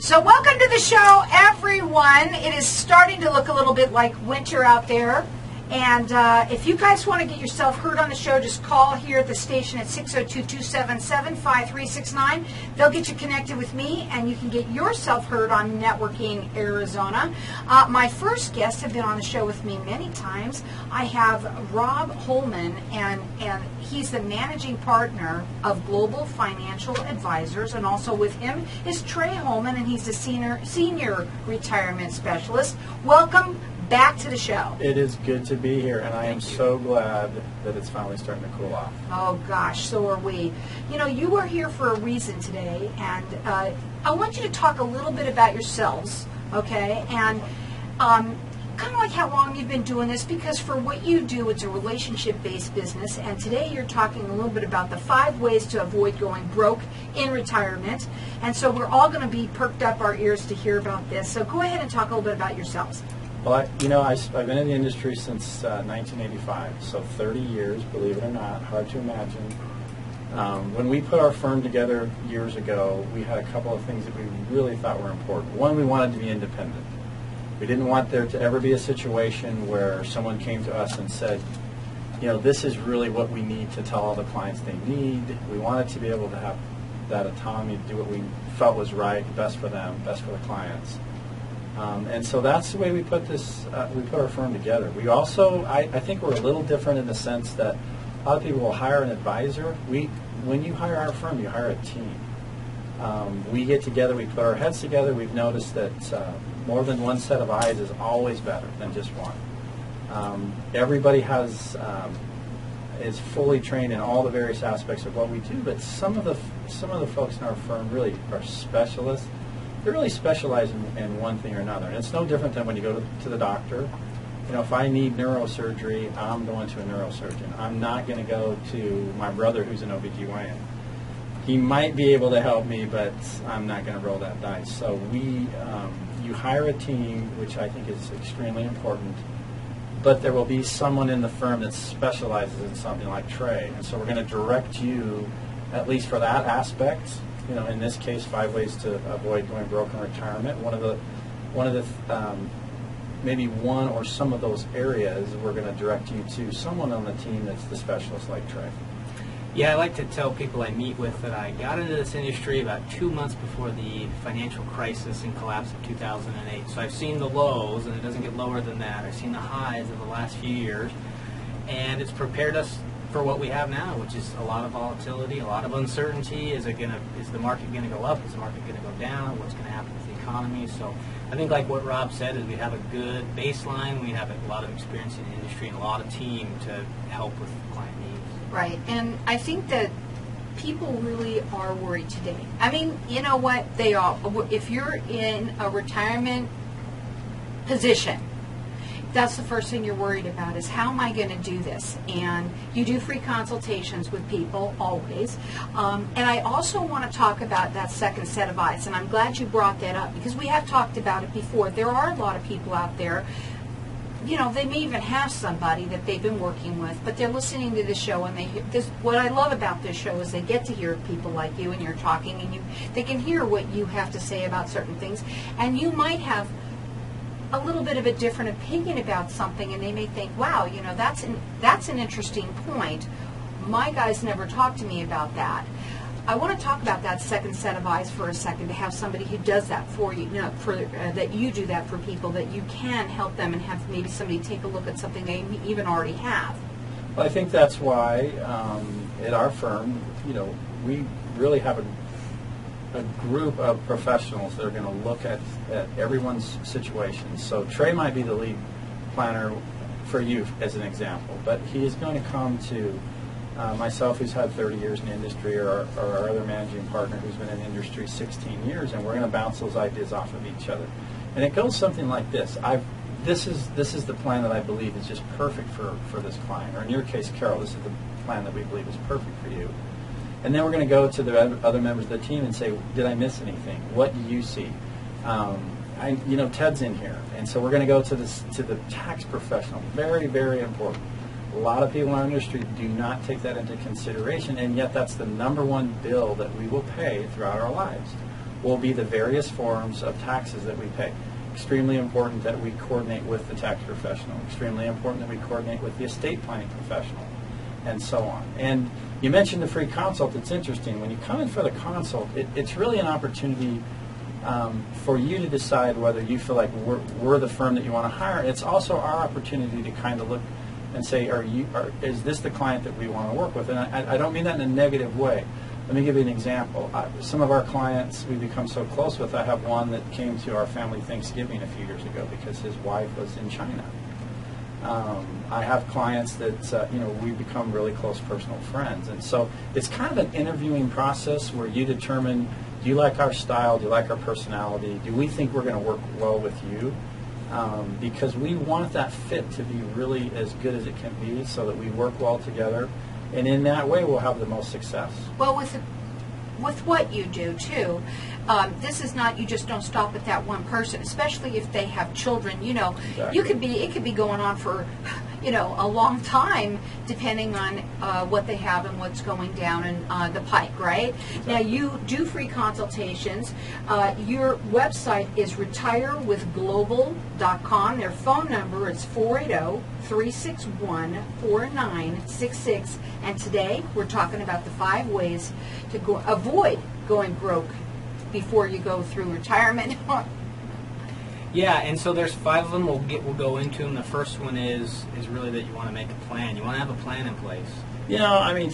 So welcome to the show, everyone. It is starting to look a little bit like winter out there. And if you guys want to get yourself heard on the show, just call here at the station at 602-277-5369. They'll get you connected with me, and you can get yourself heard on Networking Arizona. My first guests have been on the show with me many times. I have Rob Holman, and he's the managing partner of Global Financial Advisors, and also with him is Trey Holman, and he's the senior retirement specialist. Welcome back to the show. It is good to be here, and I am so glad that it's finally starting to cool off. Oh gosh, so are we. You know, you are here for a reason today, and I want you to talk a little bit about yourselves, okay? And kind of like how long you've been doing this, because for what you do, it's a relationship-based business, and today you're talking a little bit about the 5 ways to avoid going broke in retirement. And so we're all going to be perked up our ears to hear about this. So go ahead and talk a little bit about yourselves. Well, I've been in the industry since 1985, so 30 years, believe it or not, hard to imagine. When we put our firm together years ago, we had a couple of things that we really thought were important. One, we wanted to be independent. We didn't want there to ever be a situation where someone came to us and said, you know, this is really what we need to tell all the clients they need. We wanted to be able to have that autonomy to do what we felt was right, best for them, best for the clients. And so that's the way we put this. We put our firm together. We also, I think, we're a little different in the sense that a lot of people will hire an advisor. When you hire our firm, you hire a team. We get together. We put our heads together. We've noticed that more than one set of eyes is always better than just one. Everybody is fully trained in all the various aspects of what we do, but some of the folks in our firm really are specialists. They really specialize in one thing or another. And it's no different than when you go to the doctor. You know, if I need neurosurgery, I'm going to a neurosurgeon. I'm not going to go to my brother who's an OBGYN. He might be able to help me, but I'm not going to roll that dice. So you hire a team, which I think is extremely important, but there will be someone in the firm that specializes in something like Trey. And so we're going to direct you, at least for that aspect. You know, in this case, 5 ways to avoid going broke in retirement. One of the maybe one or some of those areas, we're going to direct you to someone on the team that's the specialist like Trey. Yeah, I like to tell people I meet with that I got into this industry about 2 months before the financial crisis and collapse of 2008. So I've seen the lows, and it doesn't get lower than that. I've seen the highs of the last few years, and it's prepared us for what we have now, which is a lot of volatility, a lot of uncertainty. Is the market going to go up? Is the market going to go down? What's going to happen with the economy? So I think, like what Rob said, is we have a good baseline. We have a lot of experience in the industry and a lot of team to help with client needs. Right, and I think that people really are worried today. I mean, you know what? They all. If you're in a retirement position, that's the first thing you're worried about is, how am I going to do this? And you do free consultations with people always. And I also want to talk about that second set of eyes, and I'm glad you brought that up because we have talked about it before. There are a lot of people out there, you know, they may even have somebody that they've been working with, but they're listening to the show, and what I love about this show is they get to hear people like you, and you're talking, and they can hear what you have to say about certain things, and you might have a little bit of a different opinion about something, and they may think, wow, you know, that's an interesting point. My guys never talked to me about that. I want to talk about that second set of eyes for a second, to have somebody who does that for you, that you do that for people, that you can help them and have maybe somebody take a look at something they even already have. Well, I think that's why at our firm, you know, we really have a group of professionals that are going to look at everyone's situation. So Trey might be the lead planner for you as an example, but he is going to come to myself, who's had 30 years in the industry, or our other managing partner who's been in the industry 16 years, and we're going to bounce those ideas off of each other. And it goes something like this. This is the plan that I believe is just perfect for this client. Or in your case, Carol, this is the plan that we believe is perfect for you. And then we're going to go to the other members of the team and say, did I miss anything? What do you see? Ted's in here. And so we're going to go to the tax professional. Very, very important. A lot of people in our industry do not take that into consideration, and yet that's the number one bill that we will pay throughout our lives. will be the various forms of taxes that we pay. Extremely important that we coordinate with the tax professional. Extremely important that we coordinate with the estate planning professional, and so on. And you mentioned the free consult. It's interesting. When you come in for the consult, it's really an opportunity for you to decide whether you feel like we're the firm that you want to hire. It's also our opportunity to kind of look and say, is this the client that we want to work with? And I don't mean that in a negative way. Let me give you an example. Some of our clients we've become so close with, I have one that came to our family Thanksgiving a few years ago because his wife was in China. I have clients that we become really close personal friends. And so it's kind of an interviewing process where you determine, do you like our style? Do you like our personality? Do we think we're going to work well with you? Because we want that fit to be really as good as it can be so that we work well together. And in that way, we'll have the most success. Well, with what you do, too, this is not, you just don't stop at that one person, especially if they have children. Exactly. It could be going on for, a long time, depending on what they have and what's going down in the pike, right? Exactly. Now, you do free consultations. Your website is retirewithglobal.com. Their phone number is 480-361-4966. And today, we're talking about the 5 ways to avoid going broke before you go through retirement. Yeah, and so there's 5 of them. We'll go into them. The first one is really that you want to make a plan. You want to have a plan in place.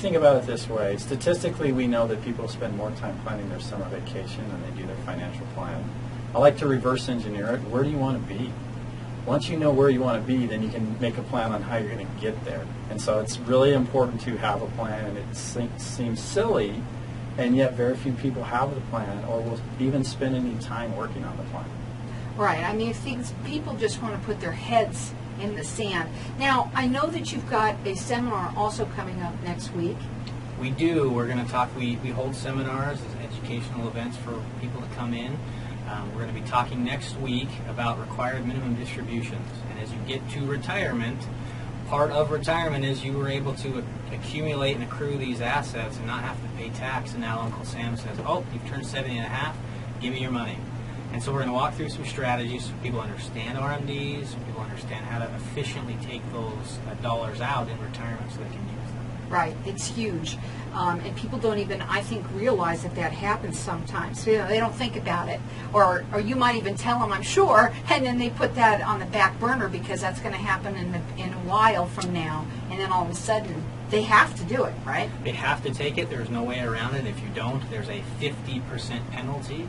Think about it this way. Statistically, we know that people spend more time planning their summer vacation than they do their financial plan. I like to reverse engineer it. Where do you want to be? Once you know where you want to be, then you can make a plan on how you're going to get there. And so it's really important to have a plan, and it seems silly, and yet very few people have the plan or will even spend any time working on the plan. Right. People just want to put their heads in the sand. Now, I know that you've got a seminar also coming up next week. We do. We're going to talk. We hold seminars as educational events for people to come in. We're going to be talking next week about required minimum distributions. And as you get to retirement, part of retirement is you were able to accumulate and accrue these assets and not have to pay tax. And now Uncle Sam says, oh, you've turned 70 and a half, give me your money. And so we're going to walk through some strategies so people understand RMDs, so people understand how to efficiently take those dollars out in retirement so they can use them. Right. It's huge. And people don't even, I think, realize that happens sometimes. They don't think about it. Or you might even tell them, I'm sure, and then they put that on the back burner because that's going to happen in a while from now. And then all of a sudden, they have to do it, right? They have to take it. There's no way around it. If you don't, there's a 50% penalty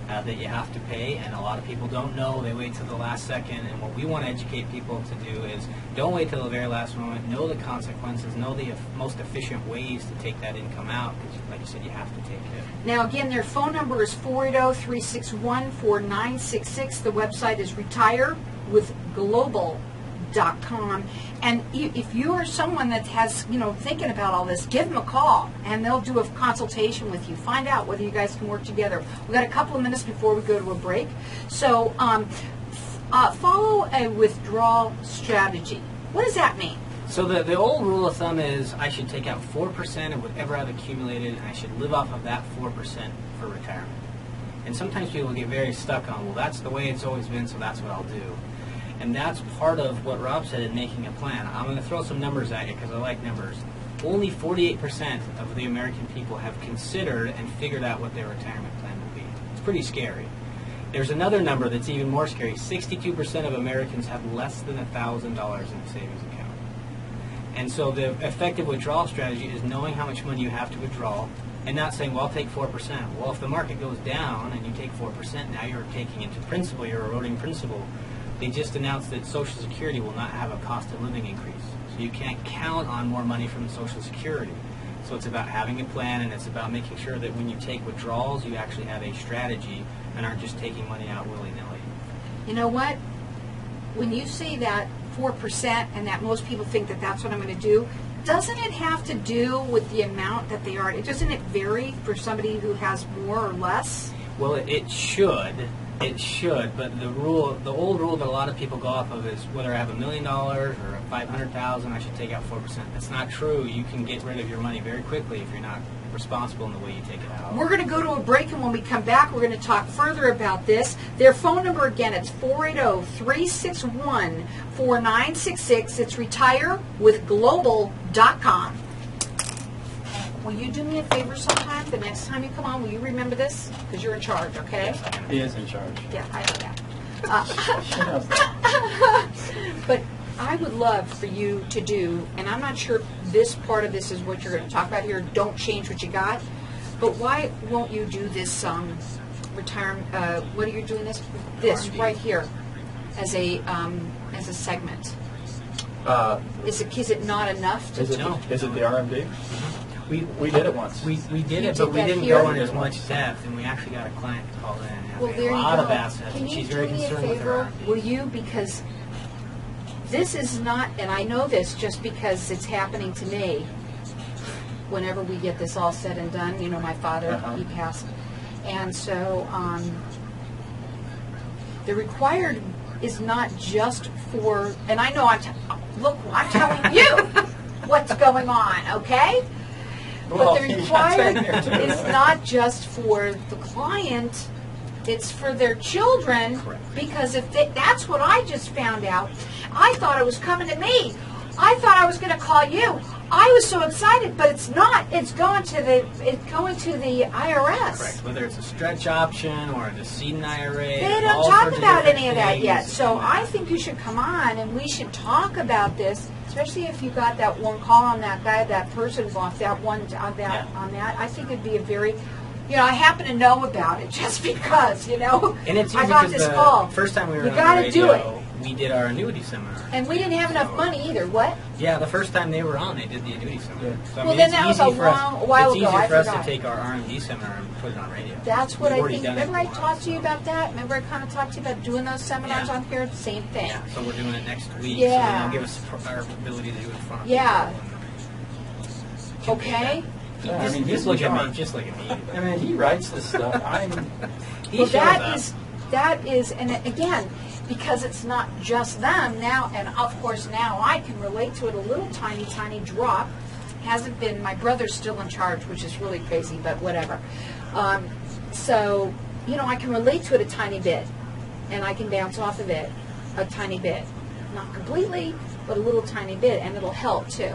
that you have to pay, and a lot of people don't know. They wait till the last second, and what we want to educate people to do is don't wait till the very last moment. Know the consequences. Know the most efficient ways to take that income out, because like you said, you have to take it. Now, again, their phone number is 480-361-4966. The website is retirewithglobal.com. And if you are someone that has, thinking about all this, give them a call, and they'll do a consultation with you. Find out whether you guys can work together. We've got a couple of minutes before we go to a break. So follow a withdrawal strategy. What does that mean? So the old rule of thumb is I should take out 4% of whatever I've accumulated, and I should live off of that 4% for retirement. And sometimes people get very stuck on, well, that's the way it's always been, so that's what I'll do. And that's part of what Rob said in making a plan. I'm going to throw some numbers at you because I like numbers. Only 48% of the American people have considered and figured out what their retirement plan will be. It's pretty scary. There's another number that's even more scary. 62% of Americans have less than $1,000 in a savings account. And so the effective withdrawal strategy is knowing how much money you have to withdraw and not saying, well, I'll take 4%. Well, if the market goes down and you take 4%, now you're taking into principal, you're eroding principal. They just announced that Social Security will not have a cost of living increase. So you can't count on more money from Social Security. So it's about having a plan, and it's about making sure that when you take withdrawals, you actually have a strategy and aren't just taking money out willy-nilly. You know what? When you say that 4% and that most people think that that's what I'm going to do, doesn't it have to do with the amount that they are? Doesn't it vary for somebody who has more or less? Well, it should. It should, but the old rule that a lot of people go off of is whether I have $1 million or $500,000, I should take out 4%. That's not true. You can get rid of your money very quickly if you're not responsible in the way you take it out. We're going to go to a break, and when we come back, we're going to talk further about this. Their phone number, again, it's 480-361-4966. It's retirewithglobal.com. Will you do me a favor sometime? The next time you come on, will you remember this? Because you're in charge, okay? He is in charge. Yeah, I know that. She knows that. But I would love for you to do, and I'm not sure if this part of this is what you're going to talk about here, don't change what you got, but why won't you do this retirement, what are you doing this? This right here as a segment. Is it not enough to Is it No. the RMD? We did it once. We did You it, but did we that didn't here? go into as much depth, and we actually got a client to call in and Well, have there a you lot go. of assets, Can and you she's do very me a concerned with her favor? RMD. Will you? Because this is not, and I know this just because it's happening to me. Whenever we get this all said and done, you know, my father, he passed, and so the required is not just for, and I know I'm telling you what's going on, okay? Well, But the you got that in required there, too. is not just for the client, it's for their children. Correct. Because if that's what I just found out. I thought it was coming to me. I thought I was going to call you. I was so excited, but it's not. It's going to the IRS. Correct. Whether it's a stretch option or a decedent IRA. They there's don't all talk sorts about different any of that yet. things. So I think you should come on and we should talk about this, especially if you got that one call on that guy, that person off that one on that. I think it'd be a very, I happen to know about it just because, And it's easy I got because this call. first time we were You on gotta the do radio, we did our annuity seminar. And we didn't have enough money either. What? Yeah, the first time they were on, they did the annuity seminar. Yeah. So, Well, then that was easy a for us- while it's ago. easier I for us forgot. to take our RMD seminar and put it on radio. That's what We've I already think. done it Remember I once. talked to you about that? Remember I kind of talked to you about doing those seminars Yeah. on here? Same thing. Yeah, so we're doing it next week. Yeah. So then they'll give us our ability to do it in front of Yeah. people. Okay? Yeah, Just, he's just look in at me. charge. Just look at me. I mean, he writes this stuff. He Well, shows that up. is, and again, because it's not just them now, and of course now I can relate to it a little tiny, tiny drop. Hasn't been, my brother's still in charge, which is really crazy, but whatever. So, I can relate to it a tiny bit, and I can bounce off of it a tiny bit. Not completely, but a little tiny bit, and it'll help too.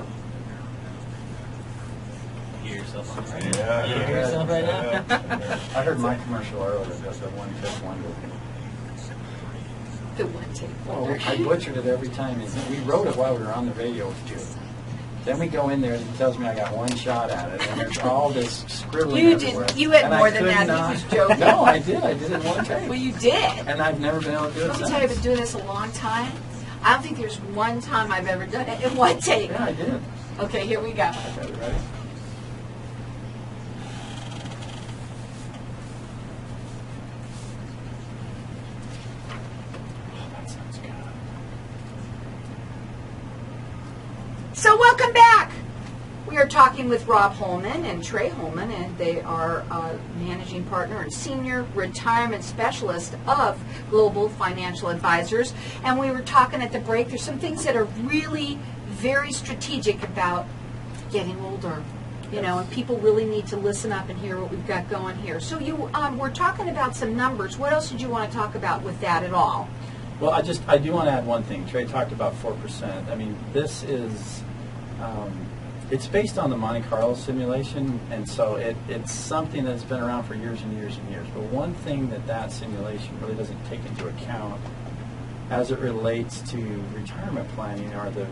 You hear yourself on the radio. Yeah, You hear yourself right now? I heard my commercial earlier, the one take wonder. The one take Well, wonder. I butchered it every time. We wrote it while we were on the radio with you. Then we go in there and he tells me I got one shot at it, and there's all this scribbling You everywhere. didn't. You had And I more than could that. not- He was joking. No, I did. I did it in one take. Well, you did. And I've never been able to do it Let me since. tell you, I've been doing this a long time. I don't think there's one time I've ever done it in one take. Yeah, I did. Okay, here we go. Okay, you ready? Oh, that sounds good. So welcome back. We are talking with Rob Holman and Trey Holman, and they are managing partner and senior retirement specialist of Global Financial Advisors. And we were talking at the break, there's some things that are really very strategic about getting older. And people really need to listen up and hear what we've got going here. So we're talking about some numbers. What else did you want to talk about with that at all? Well, I do want to add one thing. Trey talked about 4%. I mean, this is, it's based on the Monte Carlo simulation, and so it's something that's been around for years and years and years. But one thing that simulation really doesn't take into account as it relates to retirement planning are the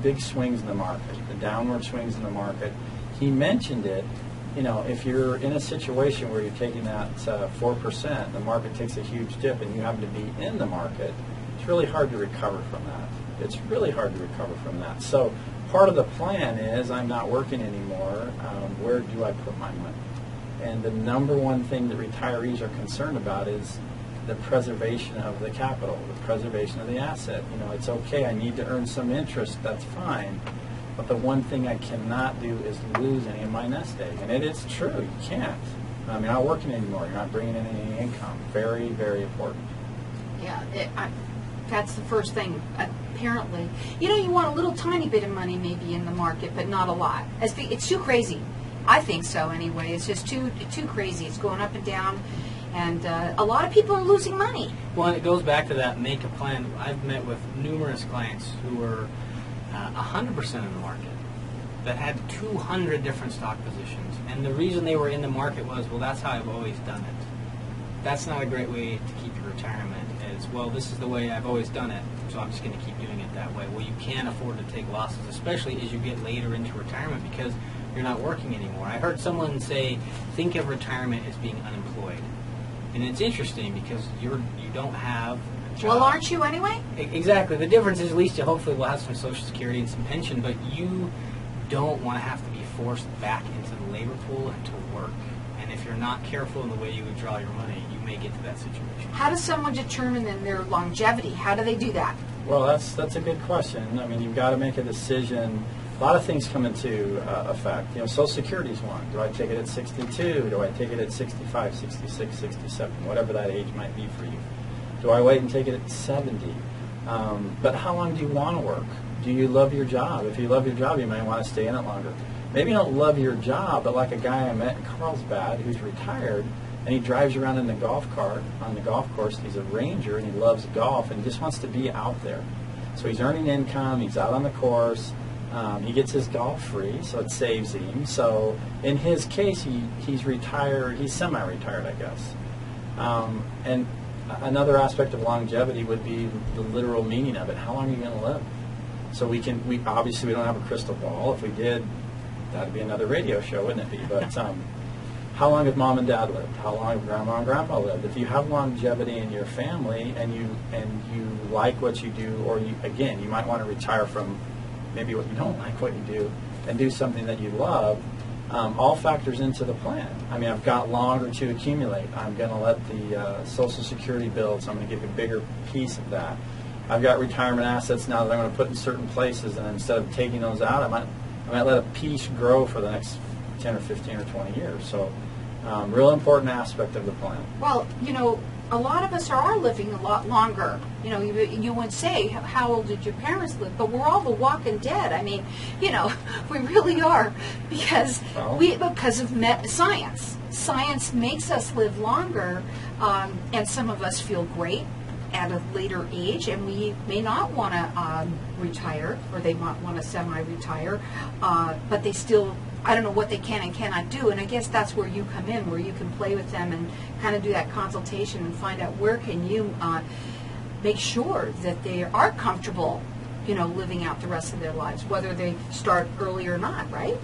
big swings in the market, the downward swings in the market. He mentioned it. If you're in a situation where you're taking that 4%, the market takes a huge dip, and you happen to be in the market, it's really hard to recover from that. It's really hard to recover from that. So part of the plan is I'm not working anymore. Where do I put my money? And the number one thing that retirees are concerned about is the preservation of the capital, the preservation of the asset. It's okay, I need to earn some interest, that's fine. But the one thing I cannot do is lose any of my nest egg. And it is true, you can't. You're not working anymore. You're not bringing in any income. Very, very important. Yeah, that's the first thing, apparently. You want a little tiny bit of money maybe in the market, but not a lot. It's too crazy. I think so anyway. It's just too crazy. It's going up and down, and a lot of people are losing money. Well, and it goes back to that make a plan. I've met with numerous clients who were 100% in the market that had 200 different stock positions. And the reason they were in the market was, well, that's how I've always done it. That's not a great way to keep your retirement. Is, well, this is the way I've always done it, so I'm just going to keep doing it that way. Well, you can't afford to take losses, especially as you get later into retirement because you're not working anymore. I heard someone say, think of retirement as being unemployed. And it's interesting because you don't have a job. Well, aren't you anyway? Exactly. The difference is at least you hopefully will have some Social Security and some pension, but you don't want to have to be forced back into the labor pool and to work. And if you're not careful in the way you withdraw your money, you may get to that situation. How does someone determine then their longevity? How do they do that? Well, that's a good question. I mean, you've got to make a decision. A lot of things come into effect. Social Security is one. Do I take it at 62? Do I take it at 65, 66, 67, whatever that age might be for you? Do I wait and take it at 70? But how long do you want to work? Do you love your job? If you love your job, you might want to stay in it longer. Maybe you don't love your job, but like a guy I met in Carlsbad who's retired, and he drives around in the golf cart on the golf course. He's a ranger, and he loves golf, and he just wants to be out there. So he's earning income. He's out on the course. He gets his golf free, so it saves him. So in his case, he's retired. He's semi-retired, I guess. And another aspect of longevity would be the literal meaning of it. How long are you going to live? So we obviously we don't have a crystal ball. If we did, that'd be another radio show, wouldn't it be? But how long have mom and dad lived? How long have grandma and grandpa lived? If you have longevity in your family and you like what you do, or you might want to retire from maybe what you don't like what you do and do something that you love, all factors into the plan. I mean, I've got longer to accumulate. I'm going to let the Social Security build, so I'm going to give a bigger piece of that. I've got retirement assets now that I'm going to put in certain places, and instead of taking those out, I might let a piece grow for the next 10 or 15 or 20 years. So real important aspect of the plan. Well, a lot of us are living a lot longer. You would say, how old did your parents live? But we're all the walking dead. I mean, we really are because of science. Science makes us live longer, and some of us feel great at a later age, and we may not want to retire, or they might want to semi-retire, but they still, I don't know what they can and cannot do, and I guess that's where you come in, where you can play with them and kind of do that consultation and find out where can you make sure that they are comfortable, living out the rest of their lives, whether they start early or not, right?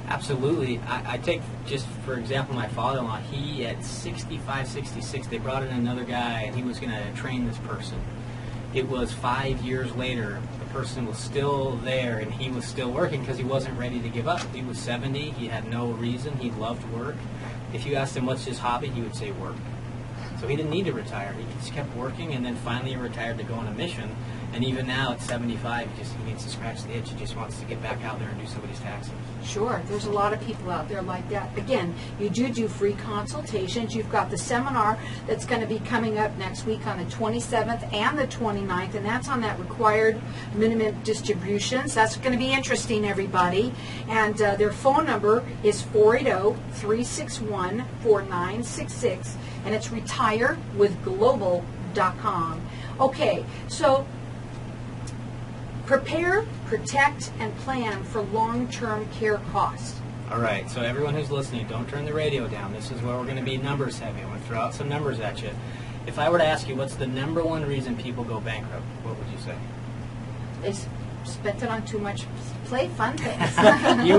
Absolutely. I take, just for example, my father-in-law. He, at 65, 66, they brought in another guy, and he was going to train this person. It was 5 years later. The person was still there, and he was still working because he wasn't ready to give up. He was 70. He had no reason. He loved work. If you asked him what's his hobby, he would say work. So he didn't need to retire. He just kept working, and then finally he retired to go on a mission. And even now, at 75, he needs to scratch the itch. He just wants to get back out there and do somebody's taxes. Sure. There's a lot of people out there like that. Again, you do free consultations. You've got the seminar that's going to be coming up next week on the 27th and the 29th, and that's on that required minimum distributions. That's going to be interesting, everybody. And their phone number is 480-361-4966, and it's retirewithglobal.com. Okay, so prepare, protect, and plan for long-term care costs. All right, so everyone who's listening, don't turn the radio down. This is where we're going to be numbers heavy. I'm going to throw out some numbers at you. If I were to ask you what's the number one reason people go bankrupt, what would you say? They spent it on too much fun things. you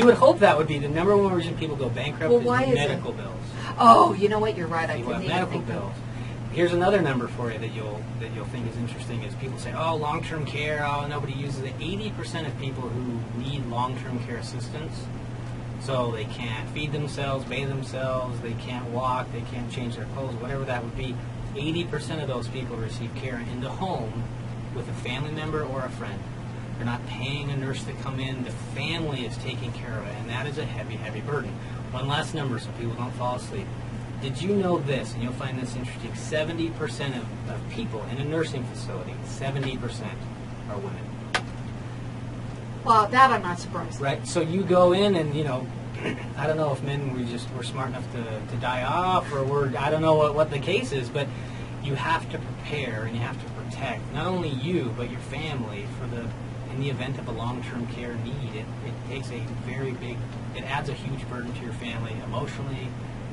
would hope that would be the number one reason people go bankrupt. Well, why is medical bills. Oh, you know what? You're right. I You couldn't have even medical think of bills. Here's another number for you that you'll think is interesting is people say, oh, long-term care, oh, nobody uses it. 80% of people who need long-term care assistance, so they can't feed themselves, bathe themselves, they can't walk, they can't change their clothes, whatever that would be, 80% of those people receive care in the home with a family member or a friend. They're not paying a nurse to come in. The family is taking care of it, and that is a heavy, heavy burden. One last number so people don't fall asleep. Did you know this, and you'll find this interesting, 70% of people in a nursing facility, 70% are women. Well, that I'm not surprised. Right? So you go in and, I don't know if men we're smart enough to die off, or I don't know what the case is, but you have to prepare and you have to protect not only you but your family in the event of a long-term care need. It takes a very big, it adds a huge burden to your family emotionally,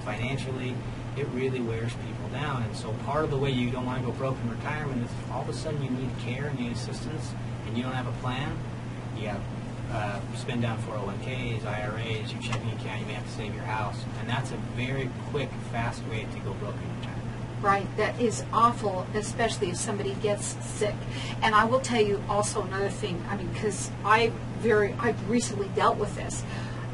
financially. It really wears people down. And so part of the way you don't want to go broke in retirement is if all of a sudden you need care and you need assistance and you don't have a plan, you got to spend down 401ks, IRAs, your checking account, you may have to save your house. And that's a very quick, fast way to go broke in retirement. Right, that is awful, especially if somebody gets sick. And I will tell you also another thing, because I've recently dealt with this.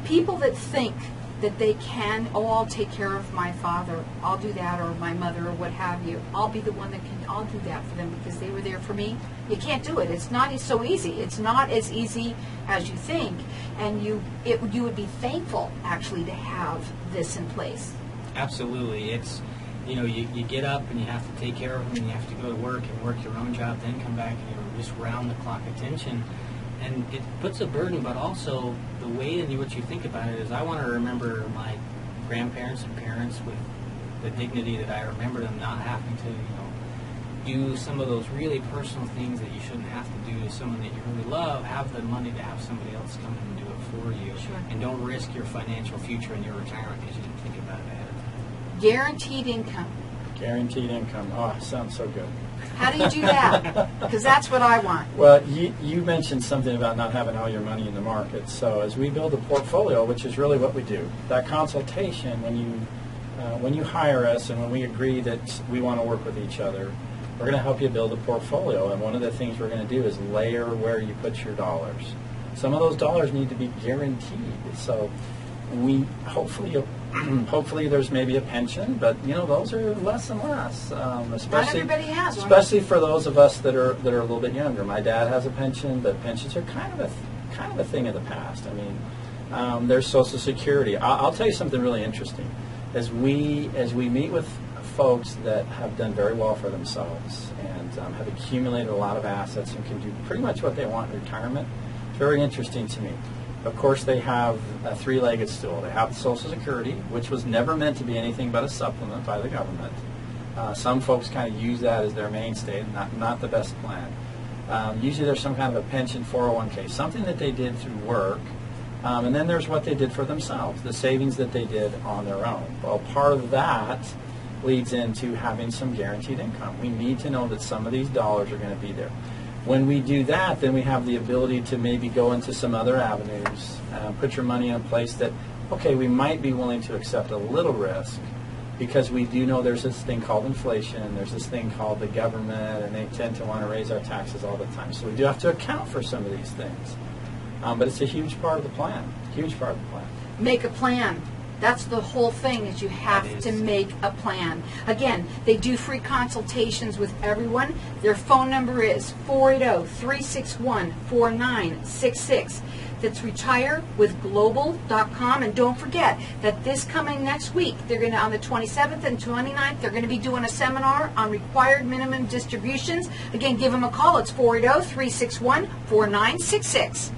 People that think that they can, I'll take care of my father, I'll do that, or my mother, or what have you. I'll be the one that I'll do that for them because they were there for me. You can't do it. It's not so easy. It's not as easy as you think. And you would be thankful, actually, to have this in place. Absolutely. It's, you get up and you have to take care of them and you have to go to work and work your own job, then come back and you're just round-the-clock attention. And it puts a burden, but also the way in which you think about it is I want to remember my grandparents and parents with the dignity that I remember them, not having to, do some of those really personal things that you shouldn't have to do to someone that you really love. Have the money to have somebody else come in and do it for you. Sure. And don't risk your financial future in your retirement because you didn't think about it ahead of time. Guaranteed income. Guaranteed income. Oh, sounds so good. How do you do that? Because that's what I want. Well, you mentioned something about not having all your money in the market. So as we build a portfolio, which is really what we do, that consultation, when you hire us and when we agree that we want to work with each other, we're going to help you build a portfolio. And one of the things we're going to do is layer where you put your dollars. Some of those dollars need to be guaranteed. So we hopefully there's maybe a pension, but those are less and less. Especially, not everybody has one. Especially for those of us that are a little bit younger. My dad has a pension, but pensions are kind of a thing of the past. There's Social Security. I'll tell you something really interesting. As we meet with folks that have done very well for themselves and have accumulated a lot of assets and can do pretty much what they want in retirement, it's very interesting to me. Of course, they have a three-legged stool. They have Social Security, which was never meant to be anything but a supplement by the government. Some folks kind of use that as their mainstay, not the best plan. Usually there's some kind of a pension, 401k, something that they did through work. And then there's what they did for themselves, the savings that they did on their own. Well, part of that leads into having some guaranteed income. We need to know that some of these dollars are going to be there. When we do that, then we have the ability to maybe go into some other avenues, put your money in a place that, okay, we might be willing to accept a little risk because we do know there's this thing called inflation, there's this thing called the government, and they tend to want to raise our taxes all the time. So we do have to account for some of these things. But it's a huge part of the plan, huge part of the plan. Make a plan. That's the whole thing, is you have to make a plan. Again, they do free consultations with everyone. Their phone number is 480-361-4966. That's retirewithglobal.com. And don't forget that this coming next week, they're going to, on the 27th and 29th, they're going to be doing a seminar on required minimum distributions. Again, give them a call. It's 480-361-4966.